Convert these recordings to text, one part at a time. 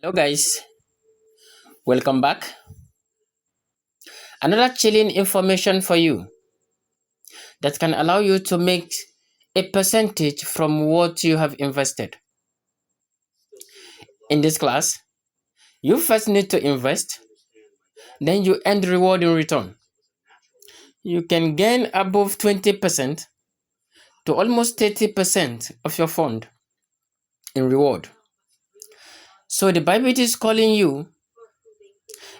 Hello guys, welcome back. Another chilling information for you that can allow you to make a percentage from what you have invested. In this class, you first need to invest, then you earn the reward in return. You can gain above 20% to almost 30% of your fund in reward. So the Bible is calling all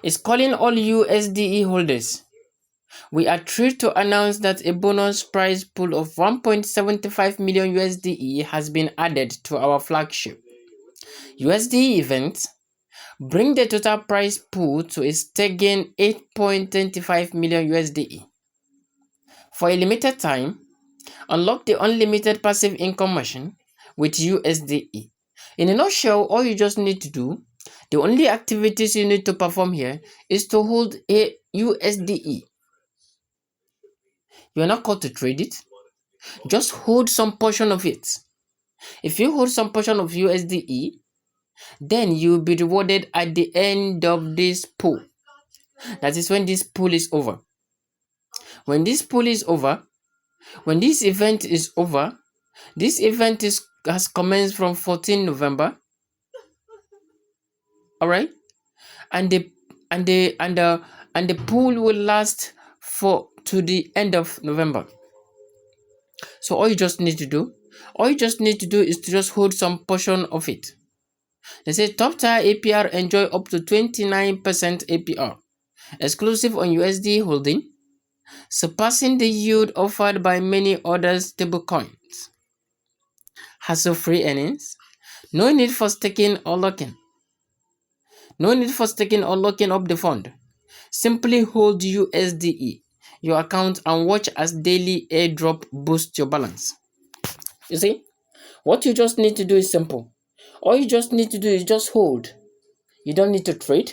USDE holders. We are thrilled to announce that a bonus prize pool of 1.75 million USDE has been added to our flagship USDE event, bring the total prize pool to a staggering 8.25 million USDE. For a limited time, unlock the unlimited passive income machine with USDE. In a nutshell, all you just need to do, the only activities you need to perform here is to hold a USDE. You are not called to trade it. Just hold some portion of it. If you hold some portion of USDE, then you will be rewarded at the end of this pool. That is when this pool is over. When this pool is over, when this event is over, this event has commenced from 14 November. All right, and the pool will last to the end of November. So all you just need to do is to just hold some portion of it. They say top tier APR enjoy up to 29% APR, exclusive on USD holding, surpassing the yield offered by many other stablecoins. Hassle-free earnings, no need for staking or locking. No need for staking or locking up the fund. Simply hold USDE, your account, and watch as daily airdrop boosts your balance. You see, what you just need to do is simple. All you just need to do is just hold. You don't need to trade.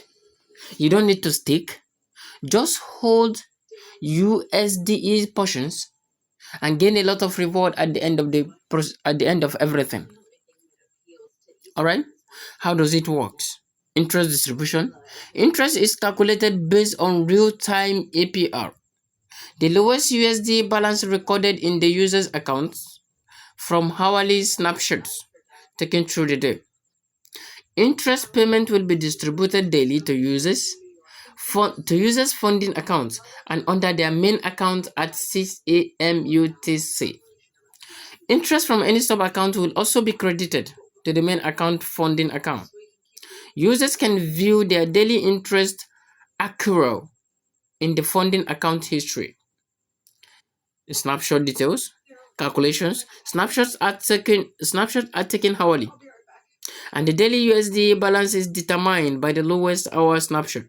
You don't need to stake. Just hold USDE portions and gain a lot of reward at the end of everything. All right? How does it work? Interest distribution. Interest is calculated based on real-time APR. The lowest USD balance recorded in the user's accounts from hourly snapshots taken through the day. Interest payment will be distributed daily to users funding accounts and under their main account at 6 a.m. UTC. Interest from any sub account will also be credited to the main account funding account. Users can view their daily interest accrual in the funding account history. Snapshot details, calculations. Snapshots are taken hourly, and the daily USD balance is determined by the lowest hour snapshot.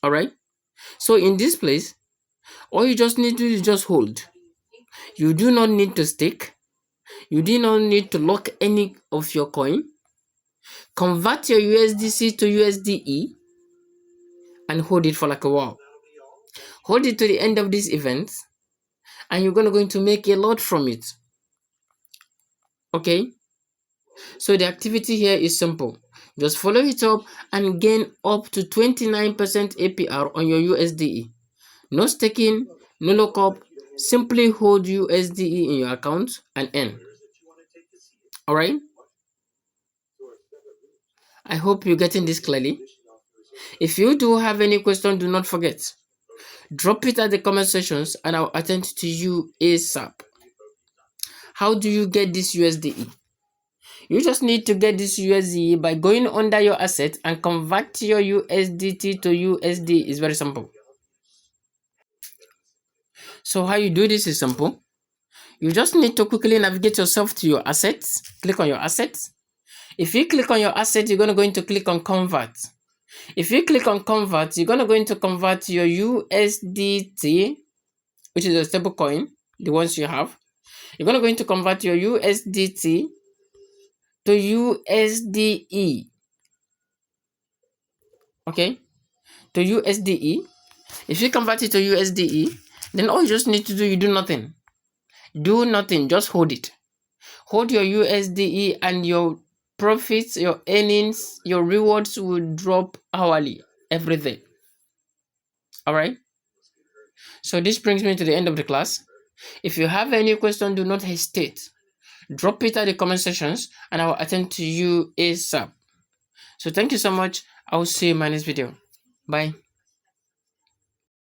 All right. So in this place, all you just need to do is just hold. You do not need to stake. You do not need to lock any of your coin. Convert your USDC to USDE and hold it for like a while. Hold it to the end of this event and you're going to make a lot from it. Okay? So the activity here is simple. Just follow it up and gain up to 29% APR on your USDE. No staking, no lockup. Simply hold USDE in your account and earn. Alright? I hope you're getting this clearly. If you do have any question, do not forget. Drop it at the comment sections and I'll attend to you ASAP. How do you get this USDE? You just need to get this USDE by going under your asset and convert your USDT to USD. It's very simple. So how you do this is simple. You just need to quickly navigate yourself to your assets. Click on your assets. If you click on your asset, you're going to click on convert. If you click on convert, you're going to convert your USDT, which is a stable coin, the ones you have. You're going to convert your USDT to USDE. Okay? To USDE. If you convert it to USDE, then all you just need to do, you do nothing. Do nothing, just hold it. Hold your USDE and your profits, your earnings, your rewards will drop hourly every day. All right. So this brings me to the end of the class. If you have any question, do not hesitate. Drop it at the comment sections and I will attend to you ASAP. So thank you so much. I will see you in my next video. Bye.